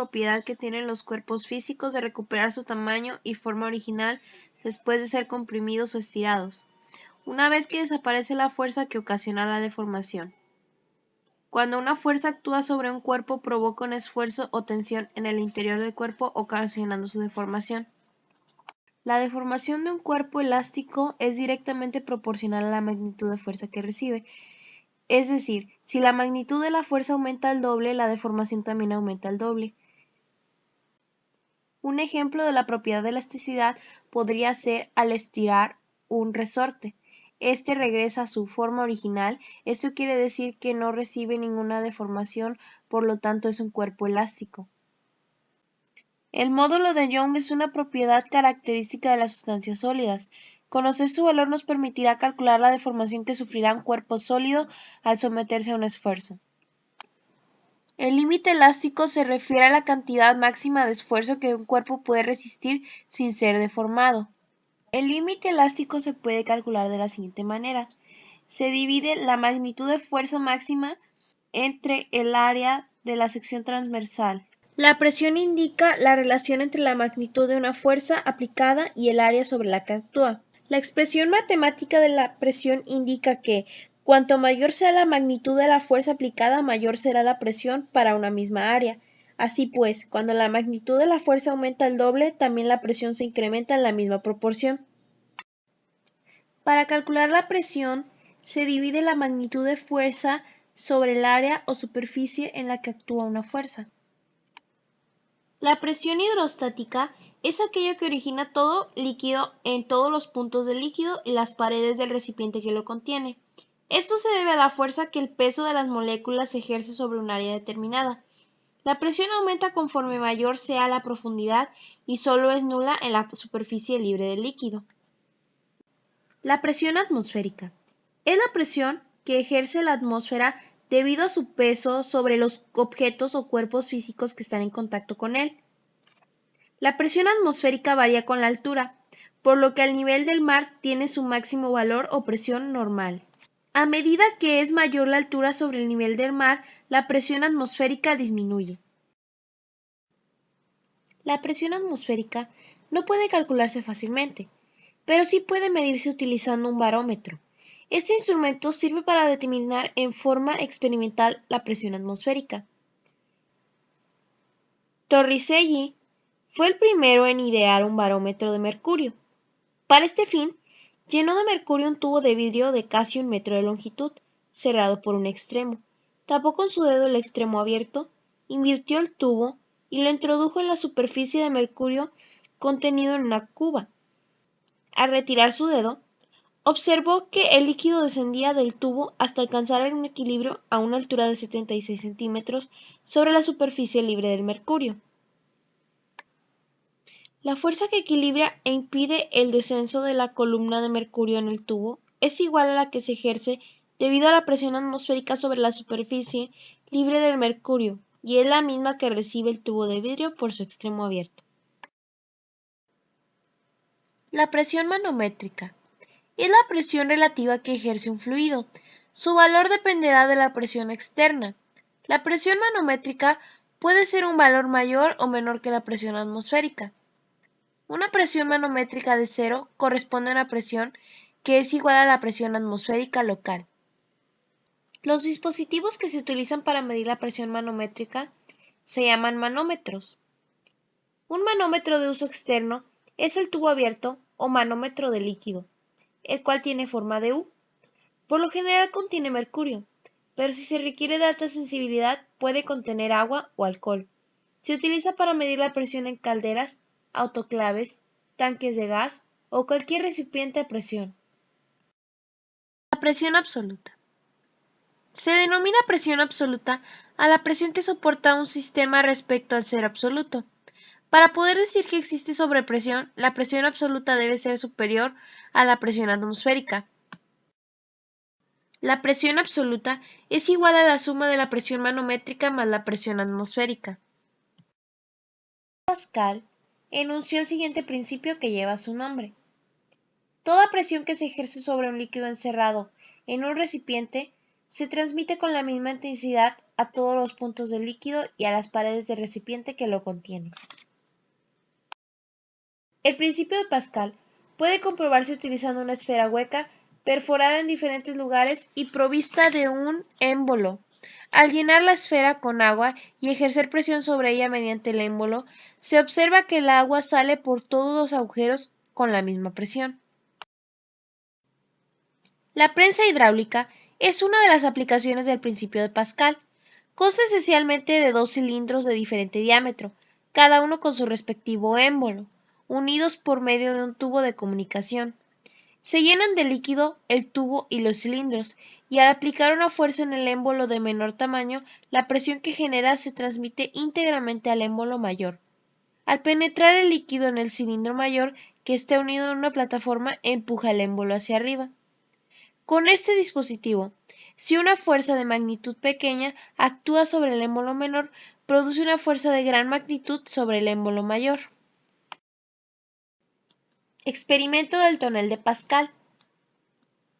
propiedad que tienen los cuerpos físicos de recuperar su tamaño y forma original después de ser comprimidos o estirados, una vez que desaparece la fuerza que ocasiona la deformación. Cuando una fuerza actúa sobre un cuerpo, provoca un esfuerzo o tensión en el interior del cuerpo, ocasionando su deformación. La deformación de un cuerpo elástico es directamente proporcional a la magnitud de fuerza que recibe. Es decir, si la magnitud de la fuerza aumenta al doble, la deformación también aumenta al doble. Un ejemplo de la propiedad de elasticidad podría ser al estirar un resorte. Este regresa a su forma original. Esto quiere decir que no recibe ninguna deformación, por lo tanto es un cuerpo elástico. El módulo de Young es una propiedad característica de las sustancias sólidas. Conocer su valor nos permitirá calcular la deformación que sufrirá un cuerpo sólido al someterse a un esfuerzo. El límite elástico se refiere a la cantidad máxima de esfuerzo que un cuerpo puede resistir sin ser deformado. El límite elástico se puede calcular de la siguiente manera. Se divide la magnitud de fuerza máxima entre el área de la sección transversal. La presión indica la relación entre la magnitud de una fuerza aplicada y el área sobre la que actúa. La expresión matemática de la presión indica que cuanto mayor sea la magnitud de la fuerza aplicada, mayor será la presión para una misma área. Así pues, cuando la magnitud de la fuerza aumenta el doble, también la presión se incrementa en la misma proporción. Para calcular la presión, se divide la magnitud de fuerza sobre el área o superficie en la que actúa una fuerza. La presión hidrostática es aquello que origina todo líquido en todos los puntos del líquido y las paredes del recipiente que lo contiene. Esto se debe a la fuerza que el peso de las moléculas ejerce sobre un área determinada. La presión aumenta conforme mayor sea la profundidad y solo es nula en la superficie libre del líquido. La presión atmosférica es la presión que ejerce la atmósfera debido a su peso sobre los objetos o cuerpos físicos que están en contacto con él. La presión atmosférica varía con la altura, por lo que al nivel del mar tiene su máximo valor o presión normal. A medida que es mayor la altura sobre el nivel del mar, la presión atmosférica disminuye. La presión atmosférica no puede calcularse fácilmente, pero sí puede medirse utilizando un barómetro. Este instrumento sirve para determinar en forma experimental la presión atmosférica. Torricelli fue el primero en idear un barómetro de mercurio. Para este fin, llenó de mercurio un tubo de vidrio de casi 1 metro de longitud, cerrado por un extremo. Tapó con su dedo el extremo abierto, invirtió el tubo y lo introdujo en la superficie de mercurio contenido en una cuba. Al retirar su dedo, observó que el líquido descendía del tubo hasta alcanzar un equilibrio a una altura de 76 centímetros sobre la superficie libre del mercurio. La fuerza que equilibra e impide el descenso de la columna de mercurio en el tubo es igual a la que se ejerce debido a la presión atmosférica sobre la superficie libre del mercurio y es la misma que recibe el tubo de vidrio por su extremo abierto. La presión manométrica es la presión relativa que ejerce un fluido. Su valor dependerá de la presión externa. La presión manométrica puede ser un valor mayor o menor que la presión atmosférica. Una presión manométrica de 0 corresponde a una presión que es igual a la presión atmosférica local. Los dispositivos que se utilizan para medir la presión manométrica se llaman manómetros. Un manómetro de uso externo es el tubo abierto o manómetro de líquido, el cual tiene forma de U. Por lo general contiene mercurio, pero si se requiere de alta sensibilidad puede contener agua o alcohol. Se utiliza para medir la presión en calderas, autoclaves, tanques de gas o cualquier recipiente a presión. La presión absoluta. Se denomina presión absoluta a la presión que soporta un sistema respecto al cero absoluto. Para poder decir que existe sobrepresión, la presión absoluta debe ser superior a la presión atmosférica. La presión absoluta es igual a la suma de la presión manométrica más la presión atmosférica. Pascal enunció el siguiente principio que lleva su nombre. Toda presión que se ejerce sobre un líquido encerrado en un recipiente se transmite con la misma intensidad a todos los puntos del líquido y a las paredes del recipiente que lo contiene. El principio de Pascal puede comprobarse utilizando una esfera hueca, perforada en diferentes lugares y provista de un émbolo. Al llenar la esfera con agua y ejercer presión sobre ella mediante el émbolo, se observa que el agua sale por todos los agujeros con la misma presión. La prensa hidráulica es una de las aplicaciones del principio de Pascal. Consta esencialmente de dos cilindros de diferente diámetro, cada uno con su respectivo émbolo, unidos por medio de un tubo de comunicación. Se llenan de líquido el tubo y los cilindros, y al aplicar una fuerza en el émbolo de menor tamaño, la presión que genera se transmite íntegramente al émbolo mayor. Al penetrar el líquido en el cilindro mayor, que está unido en una plataforma, empuja el émbolo hacia arriba. Con este dispositivo, si una fuerza de magnitud pequeña actúa sobre el émbolo menor, produce una fuerza de gran magnitud sobre el émbolo mayor. Experimento del tonel de Pascal.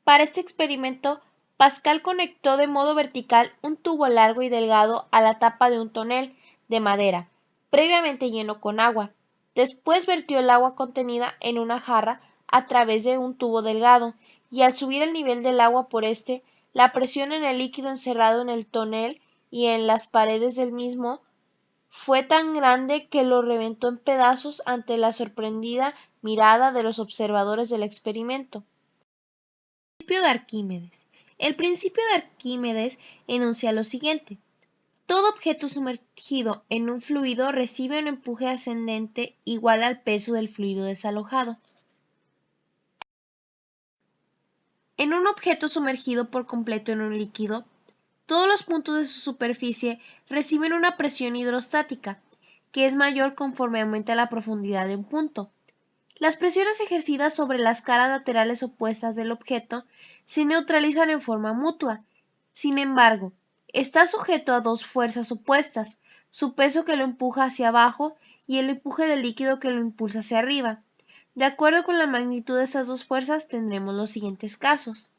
Para este experimento, Pascal conectó de modo vertical un tubo largo y delgado a la tapa de un tonel de madera, previamente lleno con agua. Después vertió el agua contenida en una jarra a través de un tubo delgado, y al subir el nivel del agua por este, la presión en el líquido encerrado en el tonel y en las paredes del mismo fue tan grande que lo reventó en pedazos ante la sorprendida mirada de los observadores del experimento. Principio de Arquímedes. El principio de Arquímedes enuncia lo siguiente: todo objeto sumergido en un fluido recibe un empuje ascendente igual al peso del fluido desalojado. En un objeto sumergido por completo en un líquido, todos los puntos de su superficie reciben una presión hidrostática, que es mayor conforme aumenta la profundidad de un punto. Las presiones ejercidas sobre las caras laterales opuestas del objeto se neutralizan en forma mutua. Sin embargo, está sujeto a dos fuerzas opuestas, su peso que lo empuja hacia abajo y el empuje del líquido que lo impulsa hacia arriba. De acuerdo con la magnitud de estas dos fuerzas, tendremos los siguientes casos.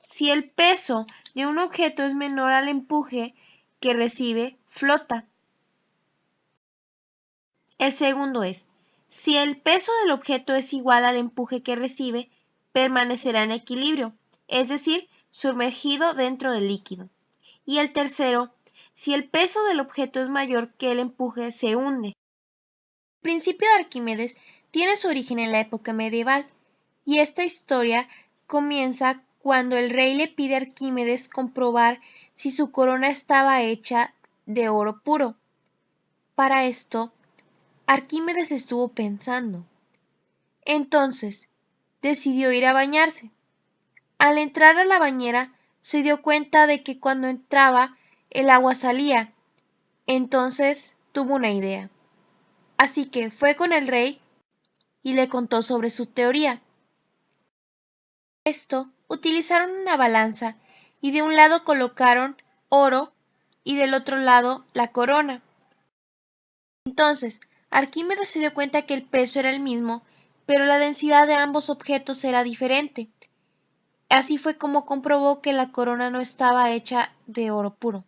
Si el peso de un objeto es menor al empuje que recibe, flota. El segundo es: si el peso del objeto es igual al empuje que recibe, permanecerá en equilibrio, es decir, sumergido dentro del líquido. Y el tercero: si el peso del objeto es mayor que el empuje, se hunde. El principio de Arquímedes tiene su origen en la época medieval, y esta historia comienza cuando el rey le pide a Arquímedes comprobar si su corona estaba hecha de oro puro. Para esto, Arquímedes estuvo pensando. Entonces, decidió ir a bañarse. Al entrar a la bañera, se dio cuenta de que cuando entraba, el agua salía. Entonces, tuvo una idea. Así que fue con el rey y le contó sobre su teoría. Esto, utilizaron una balanza y de un lado colocaron oro y del otro lado la corona. Entonces, Arquímedes se dio cuenta que el peso era el mismo, pero la densidad de ambos objetos era diferente. Así fue como comprobó que la corona no estaba hecha de oro puro.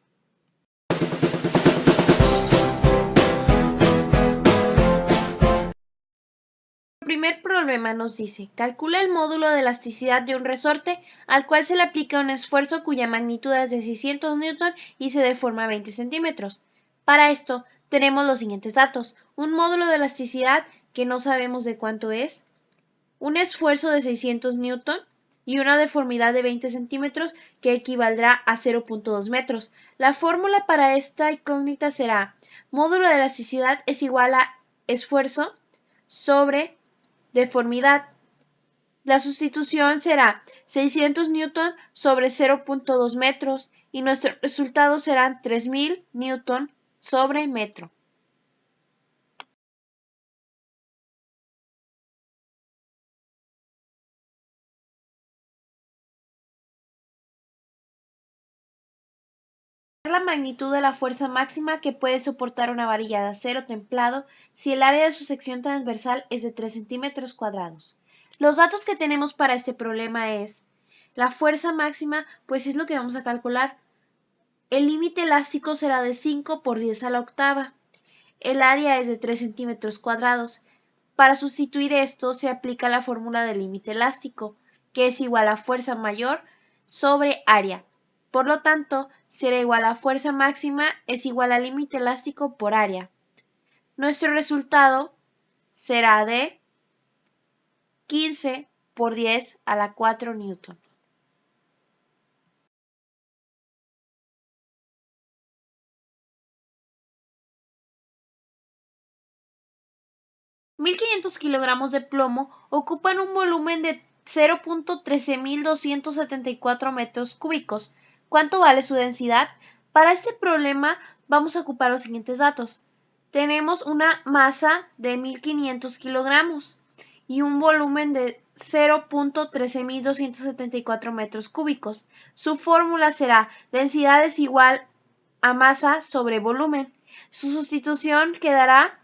El primer problema nos dice: calcula el módulo de elasticidad de un resorte al cual se le aplica un esfuerzo cuya magnitud es de 600 Newton y se deforma 20 centímetros. Para esto tenemos los siguientes datos: un módulo de elasticidad que no sabemos de cuánto es, un esfuerzo de 600 Newton y una deformidad de 20 centímetros que equivaldrá a 0.2 metros. La fórmula para esta incógnita será: módulo de elasticidad es igual a esfuerzo sobre deformidad. La sustitución será 600 Newton sobre 0.2 metros y nuestro resultado serán 3000 Newton sobre metro. La magnitud de la fuerza máxima que puede soportar una varilla de acero templado si el área de su sección transversal es de 3 centímetros cuadrados. Los datos que tenemos para este problema es la fuerza máxima, pues es lo que vamos a calcular. El límite elástico será de 5 por 10 a la octava. El área es de 3 centímetros cuadrados. Para sustituir esto se aplica la fórmula del límite elástico, que es igual a fuerza mayor sobre área. Por lo tanto, será igual a fuerza máxima es igual al límite elástico por área. Nuestro resultado será de 15 por 10 a la 4 newton. $1,500 kilogramos de plomo ocupan un volumen de 0.13.274 metros cúbicos. ¿Cuánto vale su densidad? Para este problema vamos a ocupar los siguientes datos. Tenemos una masa de 1,500 kilogramos y un volumen de 0.13.274 metros cúbicos. Su fórmula será densidad es igual a masa sobre volumen. Su sustitución quedará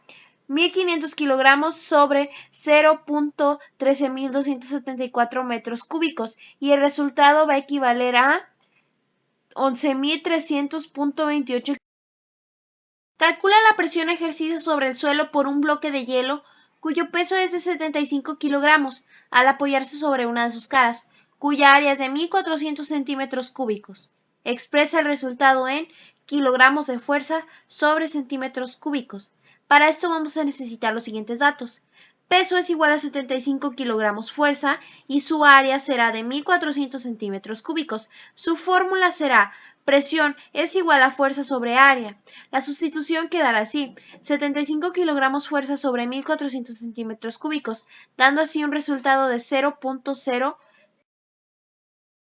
1,500 kilogramos sobre 0.13.274 metros cúbicos y el resultado va a equivaler a 11.300.28. Calcula la presión ejercida sobre el suelo por un bloque de hielo cuyo peso es de 75 kilogramos al apoyarse sobre una de sus caras, cuya área es de 1.400 centímetros cúbicos. Expresa el resultado en kilogramos de fuerza sobre centímetros cúbicos. Para esto vamos a necesitar los siguientes datos. Peso es igual a 75 kilogramos fuerza y su área será de 1.400 centímetros cúbicos. Su fórmula será presión es igual a fuerza sobre área. La sustitución quedará así, 75 kilogramos fuerza sobre 1.400 centímetros cúbicos, dando así un resultado de 0.0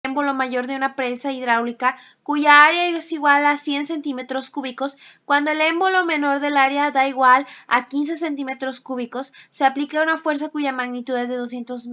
émbolo mayor de una presa hidráulica cuya área es igual a 100 centímetros cúbicos. Cuando el émbolo menor del área da igual a 15 centímetros cúbicos, se aplica una fuerza cuya magnitud es de 200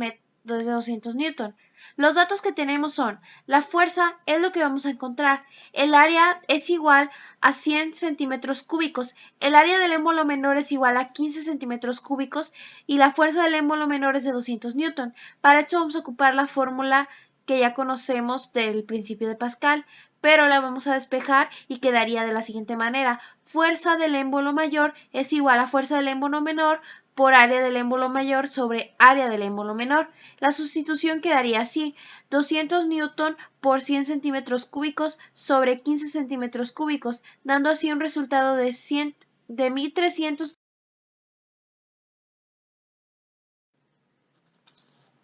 newton. Los datos que tenemos son, la fuerza es lo que vamos a encontrar, el área es igual a 100 centímetros cúbicos, el área del émbolo menor es igual a 15 centímetros cúbicos y la fuerza del émbolo menor es de 200 newton. Para esto vamos a ocupar la fórmula que ya conocemos del principio de Pascal, pero la vamos a despejar y quedaría de la siguiente manera. Fuerza del émbolo mayor es igual a fuerza del émbolo menor por área del émbolo mayor sobre área del émbolo menor. La sustitución quedaría así, 200 newton por 100 centímetros cúbicos sobre 15 centímetros cúbicos, dando así un resultado de 1.300.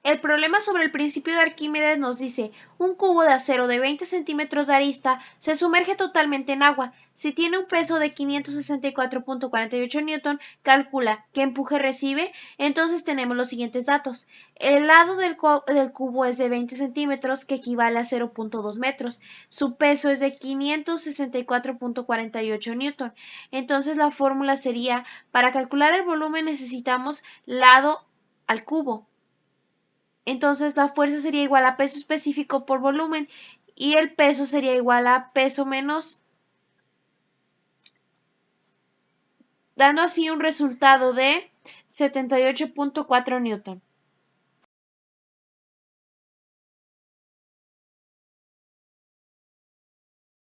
El problema sobre el principio de Arquímedes nos dice, un cubo de acero de 20 centímetros de arista se sumerge totalmente en agua. Si tiene un peso de 564.48 newton, calcula qué empuje recibe. Entonces tenemos los siguientes datos. El lado del cubo es de 20 centímetros, que equivale a 0.2 metros. Su peso es de 564.48 newton. Entonces la fórmula sería, para calcular el volumen necesitamos lado al cubo. Entonces la fuerza sería igual a peso específico por volumen y el peso sería igual a peso menos, dando así un resultado de 78.4 newton.